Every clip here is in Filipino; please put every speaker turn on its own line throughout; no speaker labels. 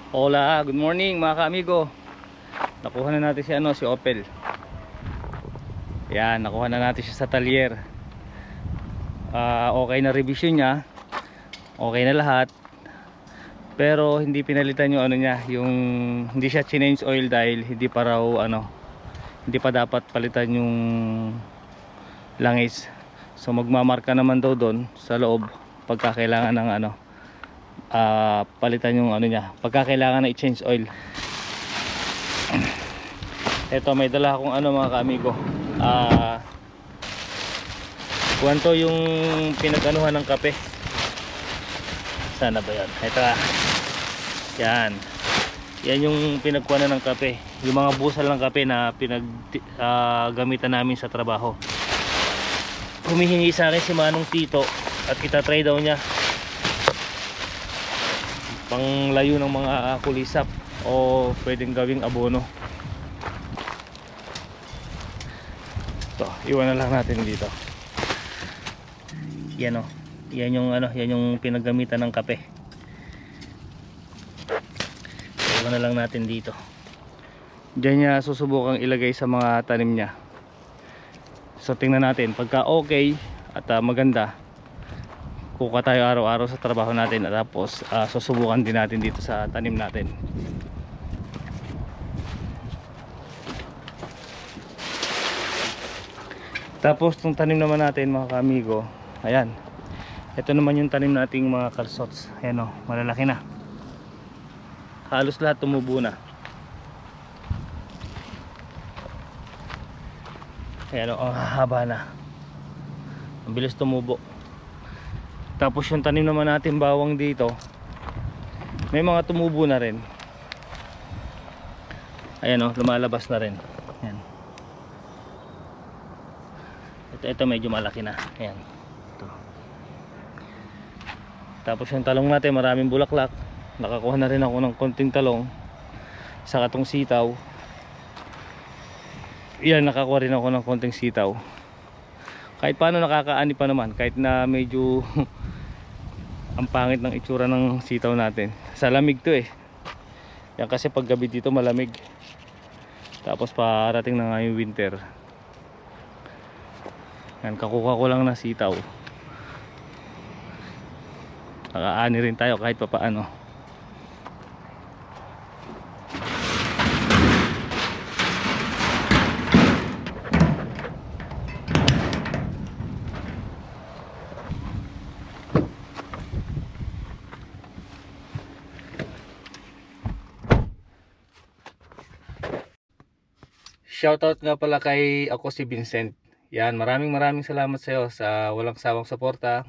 Hola, good morning mga kaamigo. Nakuha na natin si Opel. Yan, nakuha na natin siya sa talyer. Okay na revision niya. Okay na lahat. Pero hindi pinalitan yung niya, yung hindi siya change oil dahil hindi pa raw hindi pa dapat palitan yung langis. So magmamarka naman daw doon sa loob pagka kailangan ng palitan yung niya, pagka kailangan na i-change oil. Eto, may dala akong mga kaamigo. Kuwanto yung pinag-anuhan ng kape. Sana ba yan? Ito yan. Yan yung pinagkuhanan ng kape. Yung mga busal ng kape na gamitan namin sa trabaho. Humihingi sa akin si Manong Tito at itatry daw niya panglayo ng mga kulisap o pwedeng gawing abono. Ito, iwan na lang natin dito. Yan yan yung yan yung pinaggamitan ng kape. Iwan na lang natin dito. Diyan niya susubukang ilagay sa mga tanim niya. So tingnan natin pagka okay at maganda, kuka tayo araw-araw sa trabaho natin at tapos susubukan din natin dito sa tanim natin. Tapos itong tanim naman natin mga kaamigo, ayan, ito naman yung tanim nating mga kalsots. Ayan malalaki na, halos lahat tumubo na. Ayan haba na, ang bilis tumubo. Tapos yung tanim naman natin bawang dito, may mga tumubo na rin. Ayan lumalabas na rin. Ayan. Ito medyo malaki na. Ayan. Ito. Tapos yung talong natin maraming bulaklak. Nakakuha na rin ako ng konting talong. Saka tong sitaw. Yan, nakakuha rin ako ng konting sitaw. Kahit paano nakakaani pa naman, kahit na medyo ang pangit ng itsura ng sitaw natin. Sa lamig to yan, kasi pag gabi dito malamig. Tapos parating na nga yung winter. Yan, kakuha ko lang na sitaw. Nakaani rin tayo kahit pa paano. Shoutout nga pala kay ako si Vincent. Yan, maraming salamat sa iyo sa walang sawang suporta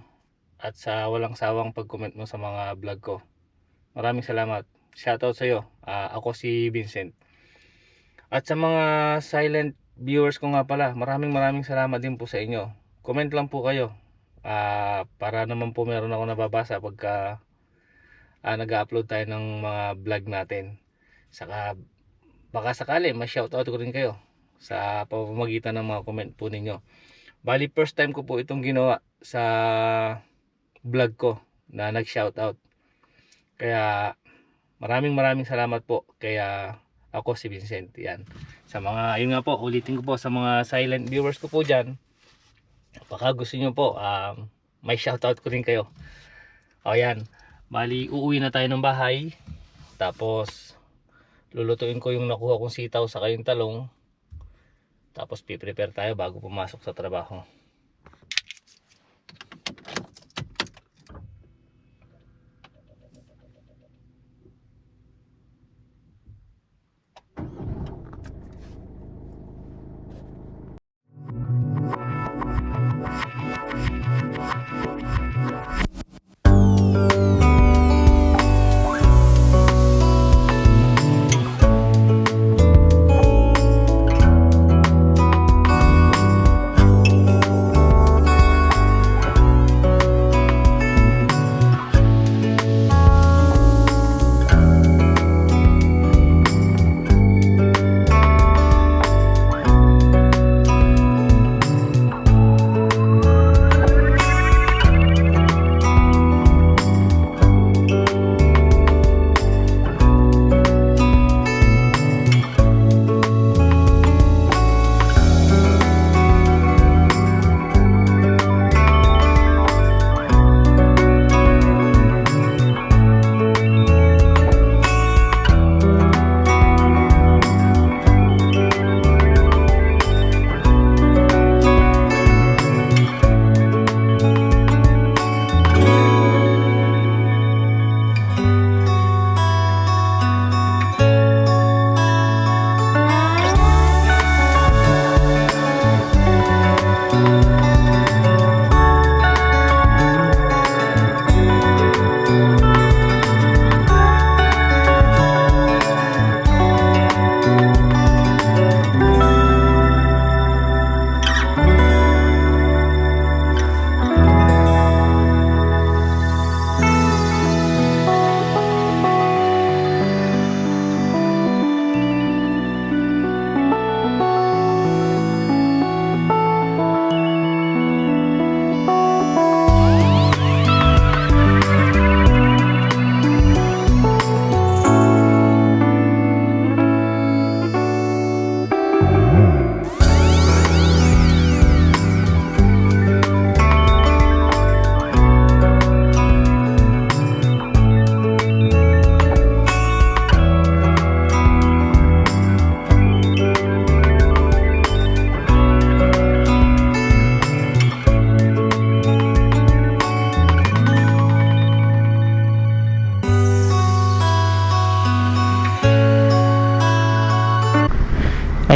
at sa walang sawang pag-comment mo sa mga vlog ko. Maraming salamat. Shoutout sa iyo. Ako si Vincent. At sa mga silent viewers ko nga pala, maraming salamat din po sa inyo. Comment lang po kayo. Para naman po meron ako nababasa pagka nag-upload tayo ng mga vlog natin. Saka baka sakali ma-shoutout ko rin kayo sa pamamagitan ng mga comment po ninyo. Bali first time ko po itong ginawa sa vlog ko na nag-shoutout. Kaya maraming salamat po. Kaya ako si Vincent. Yan. Sa mga, yun nga po, ulitin ko po sa mga silent viewers ko po dyan. Baka gusto nyo po, may shoutout ko rin kayo. O yan. Bali uuwi na tayo ng bahay. Tapos lulutuin ko yung nakuha kong sitaw sa kayong talong. Tapos piprepare tayo bago pumasok sa trabaho.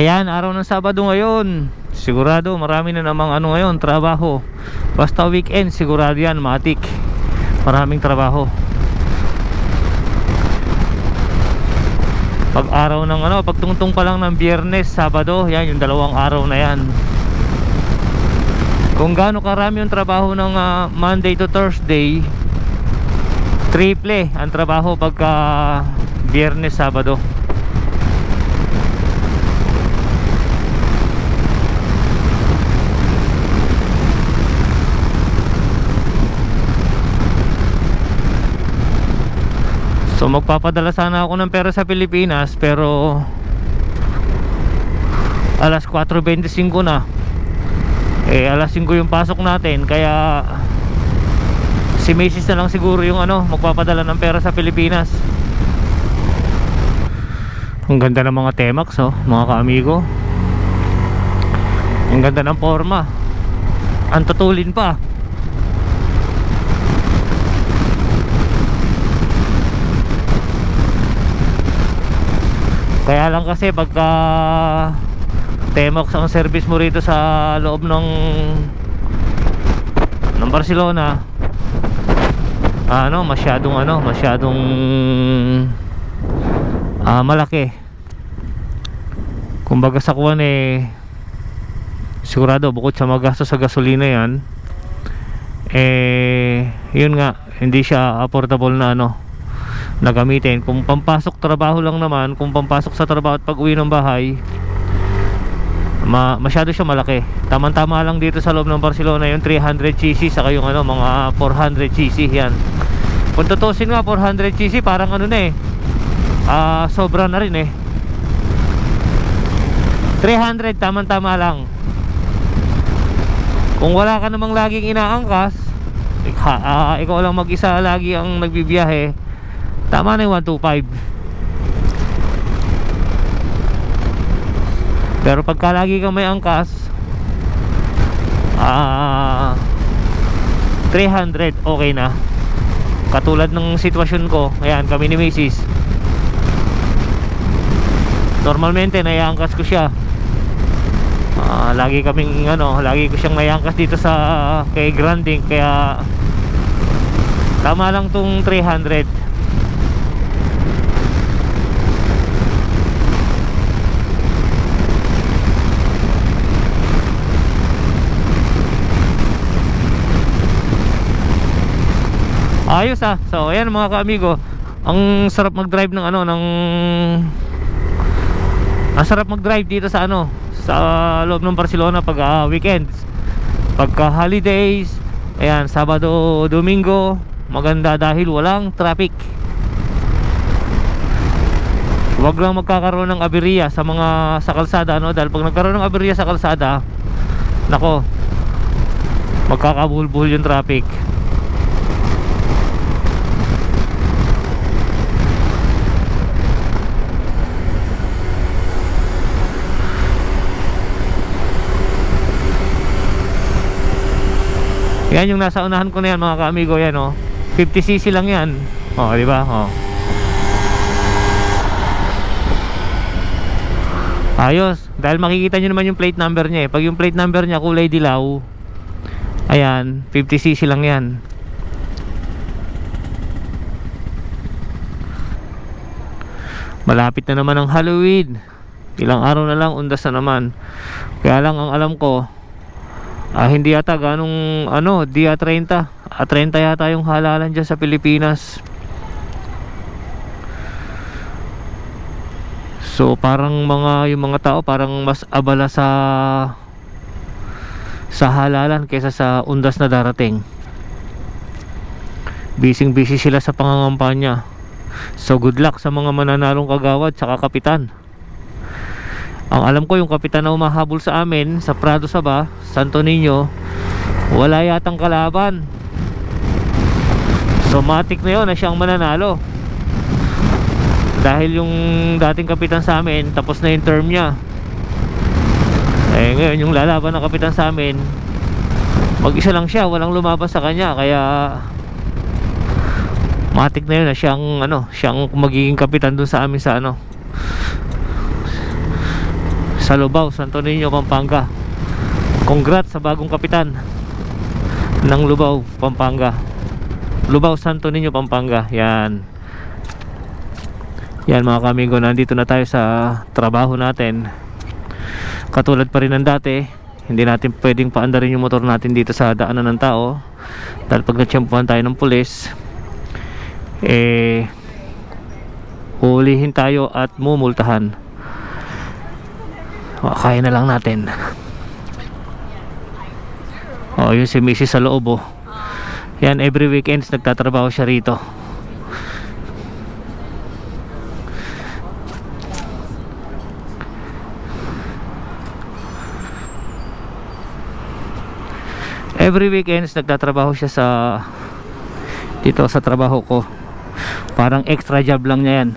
Ayan, araw ng Sabado ngayon. Sigurado marami na namang ano ngayon, trabaho. Basta weekend, sigurado yan, matik. Maraming trabaho. Pag araw ng ano, pagtungtong pa lang ng Biyernes, Sabado, yan yung dalawang araw na yan. Kung gaano karami yung trabaho ng Monday to Thursday, triple ang trabaho pagka Biyernes, Sabado. So magpapadala sana ako ng pera sa Pilipinas, pero alas 4:25 na. Alas 5 yung pasok natin, kaya si Macy's na lang siguro yung ano, magpapadala ng pera sa Pilipinas. Ang ganda ng mga Temax, oh, mga kaamigo. Ang ganda ng forma. Ang tutulin pa. Kaya lang kasi pagka Temax ang service mo rito sa loob ng Barcelona, masyadong malaki. Kumbaga sa kuwan sigurado bukod sa magastos sa gasolina yan, yun nga, hindi siya affordable na na gamitin. Kung pampasok trabaho lang naman, kung pampasok sa trabaho at pag uwi ng bahay, masyado siya malaki. Tama-tama lang dito sa loob ng Barcelona yung 300cc saka yung mga 400cc yan. Kung tutusin nga, 400cc parang sobra na rin 300 tama-tama lang. Kung wala ka namang laging inaangkas, ikaw lang mag-isa lagi ang nagbibiyahe, tama na yung 125. Pero pagka lagi kang may angkas, 300 okay na. Katulad ng sitwasyon ko, ayan, kami ni Mrs. Normalmente naiangkas ko siya. Lagi ko siyang naiangkas dito sa kay Granding, kaya tama lang tong 300. Ayos So ayan mga kaamigo, ang sarap mag-drive ng ang sarap mag-drive dito sa sa loob ng Barcelona pag weekends. Pagka holidays, ayan, Sabado, Domingo, maganda dahil walang traffic. Huwag lang magkakaroon ng aberya sa kalsada, dahil pag nagkaroon ng aberya sa kalsada, nako, magkakabulbul yung traffic. Yan yung nasa unahan ko na yan mga kaamigo, yan 50cc lang yan. Di ba? Ayos, dahil makikita nyo naman yung plate number niya Pag yung plate number niya kulay dilaw, ayan, 50cc lang yan. Malapit na naman ang Halloween. Ilang araw na lang, undas na naman. Kaya lang ang alam ko, hindi yata ganong dia 30 yata yung halalan dyan sa Pilipinas. So parang yung mga tao parang mas abala sa halalan kaysa sa undas na darating. Busy sila sa pangangampanya. So good luck sa mga mananalong kagawad saka kapitan. Ang alam ko yung kapitan na umahabol sa amin sa Prado Sabah, Santo Niño, wala yatang kalaban. So matik na yun na siyang mananalo, dahil yung dating kapitan sa amin tapos na yung term niya. Ngayon yung lalaban ng kapitan sa amin, mag-isa lang siya, walang lumaban sa kanya. Kaya matik na yun na siyang magiging kapitan dun sa amin sa sa Lubao, Santo Niño, Pampanga. Congrats sa bagong kapitan ng Lubao, Pampanga. Lubao, Santo Niño, Pampanga. Yan. Yan mga kamigo, nandito na tayo sa trabaho natin. Katulad pa rin ng dati, hindi natin pwedeng paandarin yung motor natin dito sa daanan ng tao. Dahil pag natsyempuhan tayo ng pulis, huhulihin tayo at mumultahan. Kaya na lang natin. Yun si Mrs. sa loob. Yan, every weekends nagtatrabaho siya rito. Every weekends nagtatrabaho siya dito sa trabaho ko. Parang extra job lang niya yan.